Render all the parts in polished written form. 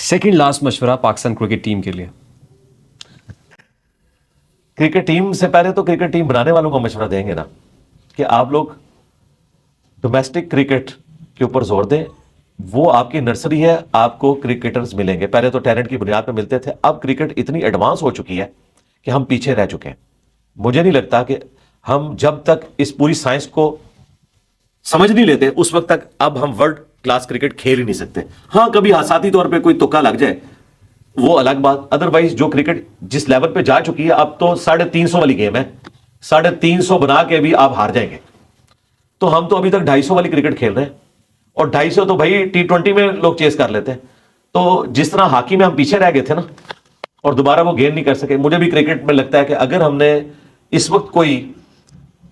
Second last मशवरा Pakistan cricket team के लिए। क्रिकेट टीम से पहले तो क्रिकेट टीम बनाने वालों को मशवरा देंगे ना कि आप लोग डोमेस्टिक क्रिकेट के ऊपर जोर दें। वो आपकी नर्सरी है, आपको क्रिकेटर्स मिलेंगे। पहले तो टैलेंट की बुनियाद पर मिलते थे, अब क्रिकेट इतनी एडवांस हो चुकी है कि हम पीछे रह चुके हैं। मुझे नहीं लगता कि हम जब तक इस पूरी साइंस को समझ नहीं लेते उस वक्त तक अब हम वर्ल्ड क्लास क्रिकेट खेल ही नहीं सकते। हाँ, कभी आसाती तौर पे कोई तुक्का लग जाए वो अलग बात, अदरवाइज जो क्रिकेट जिस लेवल पे जा चुकी है, अब तो 350 वाली गेम है। 350 बना के भी आप हार जाएंगे। तो हम तो अभी तक 250 वाली क्रिकेट खेल रहे हैं, और 250 तो भाई T20 में लोग चेस कर लेते हैं। तो जिस तरह हॉकी में हम पीछे रह गए थे ना और दोबारा वो गेन नहीं कर सके, मुझे भी क्रिकेट में लगता है कि अगर हमने इस वक्त कोई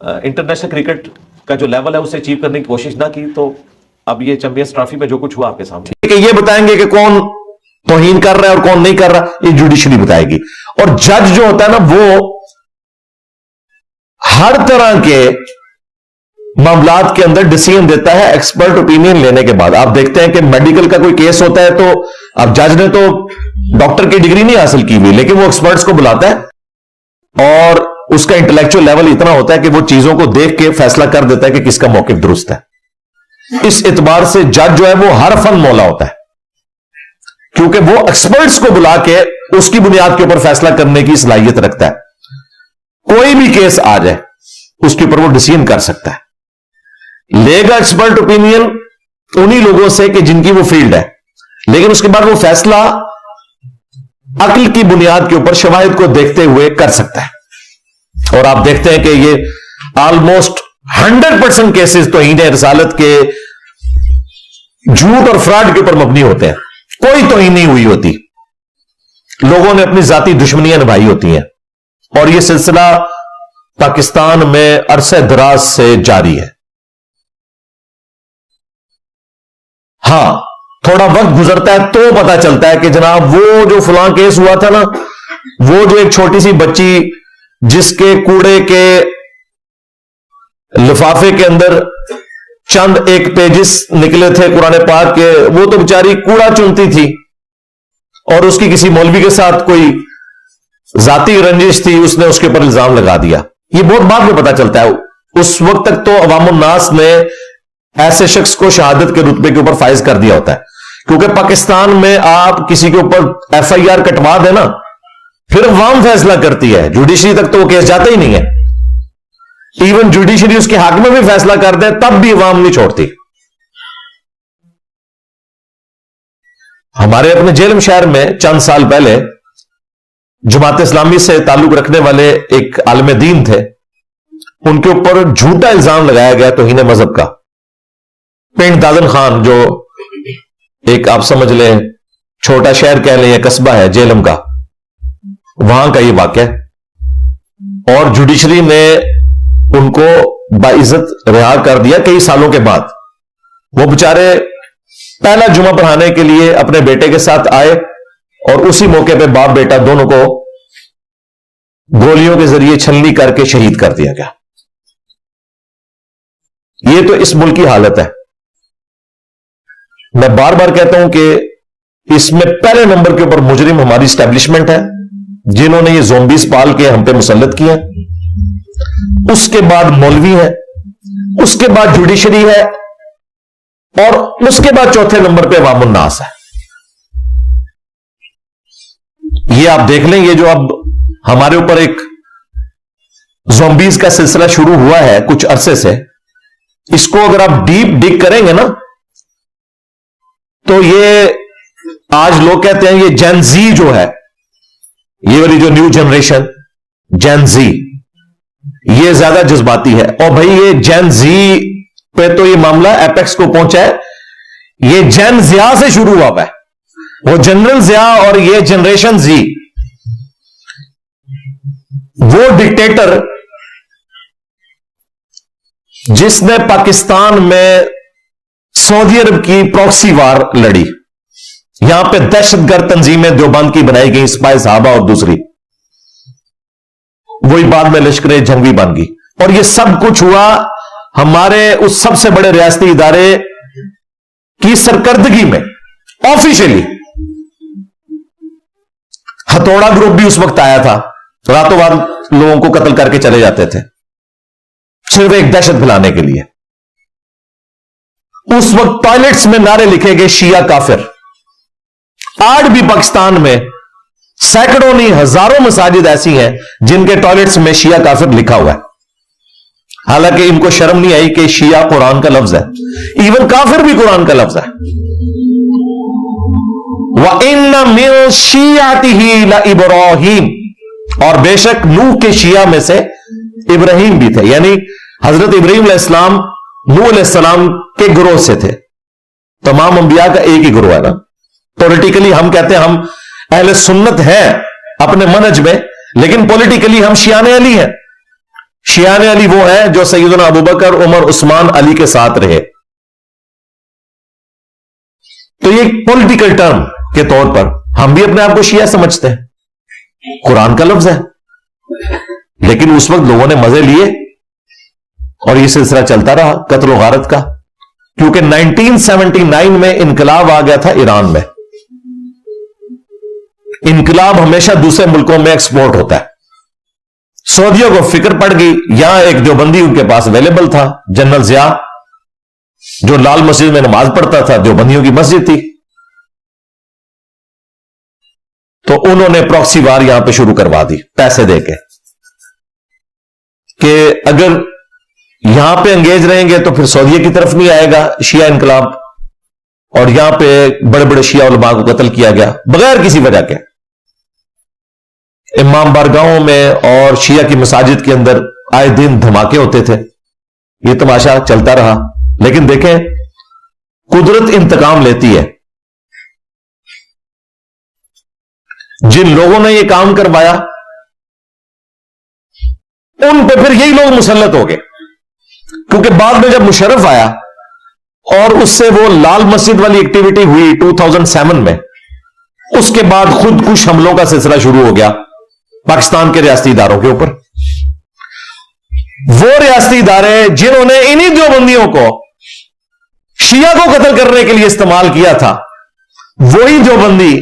इंटरनेशनल क्रिकेट का जो लेवल है उसे अचीव करने की कोशिश ना की, तो अब ये चैंपियंस ट्रॉफी में जो कुछ हुआ आपके सामने, ठीक है, ये बताएंगे कि कौन तौहीन कर रहा है और कौन नहीं कर रहा, ये जुडिशरी बताएगी। और जज जो होता है ना, वो हर तरह के मामलात के अंदर डिसीजन देता है एक्सपर्ट ओपिनियन लेने के बाद। आप देखते हैं कि मेडिकल का कोई केस होता है तो अब जज ने तो डॉक्टर की डिग्री नहीं हासिल की हुई, लेकिन वो एक्सपर्ट्स को बुलाता है और उसका इंटेलेक्चुअल लेवल इतना होता है कि वो चीजों को देख के फैसला कर देता है कि किसका मौकिफ दुरुस्त है। इस एतबार से जज जो है वो हर फन मौला होता है, क्योंकि वो एक्सपर्ट्स को बुला के उसकी बुनियाद के ऊपर फैसला करने की सलाहियत रखता है। कोई भी केस आ जाए उसके ऊपर वो डिसीजन कर सकता है। लेगा एक्सपर्ट ओपिनियन उन्हीं लोगों से कि जिनकी वो फील्ड है, लेकिन उसके बाद वो फैसला अक्ल की बुनियाद के ऊपर शवाहिद को देखते हुए कर सकता है। और आप देखते हैं कि ये ऑलमोस्ट 100% केसेस तो हीन रसालत के झूठ और फ्रॉड के ऊपर मबनी होते हैं। कोई तौहीन नहीं हुई होती, लोगों ने अपनी जाती दुश्मनियां निभाई होती हैं, और यह सिलसिला पाकिस्तान में अरसे दराज से जारी है। हां, थोड़ा वक्त गुजरता है तो पता चलता है कि जनाब वो जो फलां केस हुआ था ना, वो जो एक छोटी सी बच्ची जिसके कूड़े के लिफाफे के अंदर चंद एक पेजेस निकले थे कुरान पाक के, वो तो बेचारी कूड़ा चुनती थी और उसकी किसी मौलवी के साथ कोई जाती रंजिश थी, उसने उसके ऊपर इल्जाम लगा दिया। ये बहुत बाद में पता चलता है। उस वक्त तक तो अवामुन नास ने ऐसे शख्स को शहादत के रुतबे के ऊपर फाइज कर दिया होता है, क्योंकि पाकिस्तान में आप किसी के ऊपर FIR कटवा देना, फिर अवाम फैसला करती है। जुडिशरी तक तो वो केस जाता ही नहीं है। इवन जुडिशरी उसके हक में भी फैसला कर दे तब भी अवाम नहीं छोड़ती। हमारे अपने जेलम शहर में चंद साल पहले जमात इस्लामी से ताल्लुक रखने वाले एक आलिम दीन थे, उनके ऊपर झूठा इल्जाम लगाया गया तौहीन मजहब का। पिंड दादन खान, जो एक आप समझ लें छोटा शहर कह लें या कस्बा है जेलम का, वहां का ये वाकया, और जुडिशरी ने उनको बाइज्जत रिहा कर दिया कई सालों के बाद। वो बेचारे पहला जुमा पढ़ाने के लिए अपने बेटे के साथ आए और उसी मौके पे बाप बेटा दोनों को गोलियों के जरिए छलनी करके शहीद कर दिया गया। ये तो इस मुल्क की हालत है। मैं बार बार कहता हूं कि इसमें पहले नंबर के ऊपर मुजरिम हमारी स्टैब्लिशमेंट है, जिन्होंने ये ज़ोंबीज़ पाल के हम पे मुसल्लत किए। उसके बाद मौलवी है, उसके बाद जुडिशरी है, और उसके बाद चौथे नंबर पे अवामुन नास है। ये आप देख लें, ये जो अब हमारे ऊपर एक ज़ोंबीज़ का सिलसिला शुरू हुआ है कुछ अरसे से, इसको अगर आप डीप डिग करेंगे ना, तो ये आज लोग कहते हैं ये जेन जी जो है, ये वाली जो न्यू जनरेशन जेन जी, ये ज्यादा जज्बाती है। और भाई ये जेन जी पे तो ये मामला एपेक्स को पहुंचा है। ये जेन जिया से शुरू हुआ है, वो जनरल जिया और ये जनरेशन जी। वो डिक्टेटर जिसने पाकिस्तान में सऊदी अरब की प्रॉक्सी वार लड़ी, यहां पे दहशतगर्द तंजीमें देवबंद की बनाई गई, स्पाई साहबा और दूसरी, वही बाद में लश्कर जंगवी बन गई। और ये सब कुछ हुआ हमारे उस सबसे बड़े रियासती इदारे की सरकर्दगी में, ऑफिशियली। हथौड़ा ग्रुप भी उस वक्त आया था, रातों रात लोगों को कत्ल करके चले जाते थे सिर्फ एक दहशत फैलाने के लिए। उस वक्त टॉयलेट्स में नारे लिखे गए शिया काफिर। आज भी पाकिस्तान में सैकड़ों नहीं हजारों मसाजिद ऐसी हैं जिनके टॉयलेट्स में शिया काफिर लिखा हुआ है, हालांकि इनको शर्म नहीं आई कि शिया कुरान का लफ्ज है, इवन काफिर भी कुरान का लफ्ज है। व इन्ना मिन शियातिही ला इब्राहीम, और बेशक नूह के शिया में से इब्राहीम भी थे, यानी हजरत इब्राहीम अलैहिस्सलाम नूह अलैहिस्सलाम के ग्रोह से थे। तमाम अंबिया का एक ही ग्रोह है ना। पॉलिटिकली हम कहते हैं हम अहले सुन्नत हैं अपने मनहज में, लेकिन पॉलिटिकली हम शियाने अली हैं। शियाने अली वो है जो सैयदना अबू बकर, उमर, उस्मान, अली के साथ रहे। तो ये पॉलिटिकल टर्म के तौर पर हम भी अपने आप को शिया समझते हैं, कुरान का लफ्ज है, लेकिन उस वक्त लोगों ने मजे लिए और यह सिलसिला चलता रहा कत्ल और गारत का, क्योंकि 1979 में इनकलाब आ गया था ईरान में। इनकलाब हमेशा दूसरे मुल्कों में एक्सपोर्ट होता है। सऊदियों को फिक्र पड़ गई, यहां एक देवबंदी उनके पास अवेलेबल था, जनरल जिया, जो लाल मस्जिद में नमाज पढ़ता था, देवबंदियों की मस्जिद थी। तो उन्होंने प्रॉक्सी वार यहां पे शुरू करवा दी पैसे देके कि अगर यहां पे अंगेज रहेंगे तो फिर सऊदीया की तरफ नहीं आएगा शिया इनकलाब, और यहां पे बड़े बड़े शिया उलमा को कत्ल किया गया बगैर किसी वजह के। इमाम बारगाहों में और शिया की मसाजिद के अंदर आए दिन धमाके होते थे। यह तमाशा चलता रहा, लेकिन देखें कुदरत इंतकाम लेती है। जिन लोगों ने यह काम करवाया उन पे फिर यही लोग मुसल्लत हो गए, क्योंकि बाद में जब मुशर्रफ आया और उससे वो लाल मस्जिद वाली एक्टिविटी हुई 2007 में, उसके बाद खुदकुश हमलों का सिलसिला शुरू हो गया पाकिस्तान के रियासती इदारों के ऊपर। वो रियासती इदारे जिन्होंने इन्हीं देवबंदियों को शिया को कत्ल करने के लिए इस्तेमाल किया था, वही देवबंदी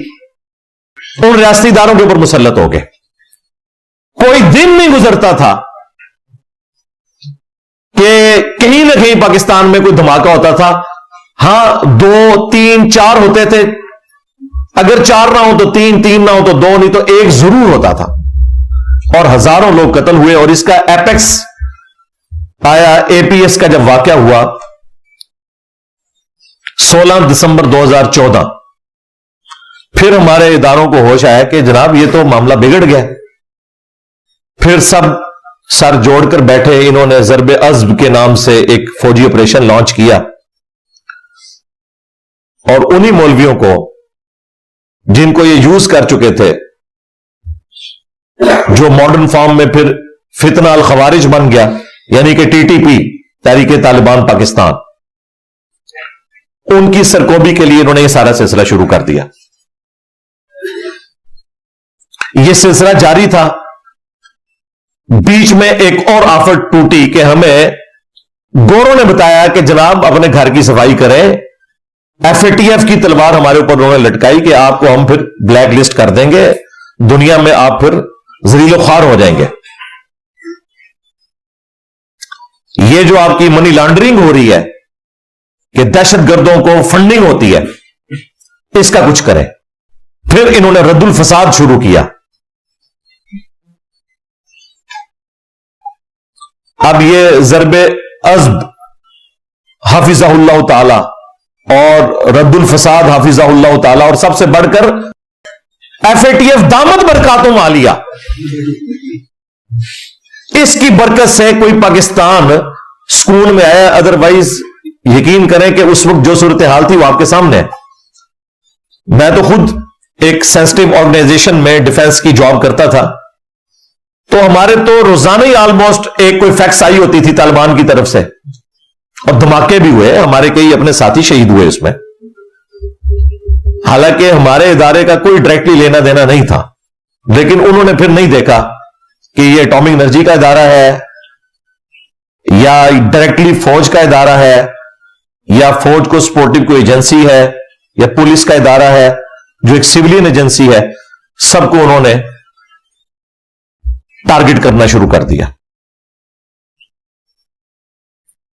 उन रियासती इदारों के ऊपर मुसल्लत हो गए। कोई दिन नहीं गुजरता था कि कहीं ना कहीं पाकिस्तान में कोई धमाका होता था। हां 2, 3, 4 होते थे, अगर 4 ना हो तो 3, 3 ना हो तो 2, नहीं तो 1 जरूर होता था, और हजारों लोग कत्ल हुए। और इसका एपेक्स आया एपीएस का जब वाकया हुआ 16 दिसंबर 2014। फिर हमारे इदारों को होश आया कि जनाब ये तो मामला बिगड़ गया। फिर सब सर जोड़कर बैठे, इन्होंने ज़रबे अज़्ब के नाम से एक फौजी ऑपरेशन लॉन्च किया, और उन्हीं मौलवियों को जिनको ये यूज कर चुके थे, जो मॉडर्न फॉर्म में फिर फितना अल खवारिज बन गया, यानी कि टीटीपी, तहरीके तालिबान पाकिस्तान, उनकी सरकोबी के लिए इन्होंने यह सारा सिलसिला शुरू कर दिया। यह सिलसिला जारी था। बीच में एक और आफत टूटी कि हमें गोरों ने बताया कि जनाब अपने घर की सफाई करें। एफएटीएफ की तलवार हमारे ऊपर उन्होंने लटकाई कि आपको हम फिर ब्लैक लिस्ट कर देंगे, दुनिया में आप फिर जरीलो ख्वार हो जाएंगे। ये जो आपकी मनी लॉन्ड्रिंग हो रही है कि दहशतगर्दों को फंडिंग होती है, इसका कुछ करें। फिर इन्होंने रद्दुल फसाद शुरू किया। अब ये ज़रबे अज़्ब हाफिज़हुल्लाह ताला और रद्दुल फसाद हाफिज़हुल्लाह ताला, और सबसे बढ़कर एफएटीएफ दामद बरकातुम आलिया, इसकी बरकत से कोई पाकिस्तान स्कूल में आया। अदरवाइज यकीन करें कि उस वक्त जो सूरत हाल थी वो आपके सामने है। मैं तो खुद एक सेंसिटिव ऑर्गेनाइजेशन में डिफेंस की जॉब करता था, तो हमारे तो रोजाना ही ऑलमोस्ट एक कोई फैक्स आई होती थी तालिबान की तरफ से, और धमाके भी हुए। हमारे कई अपने साथी शहीद हुए इसमें, हालांकि हमारे इदारे का कोई डायरेक्टली लेना देना नहीं था, लेकिन उन्होंने फिर नहीं देखा कि ये एटॉमिक एनर्जी का इदारा है या डायरेक्टली फौज का इदारा है या फौज को सपोर्टिव कोई एजेंसी है या पुलिस का इदारा है जो एक सिविलियन एजेंसी है। सबको उन्होंने टारगेट करना शुरू कर दिया।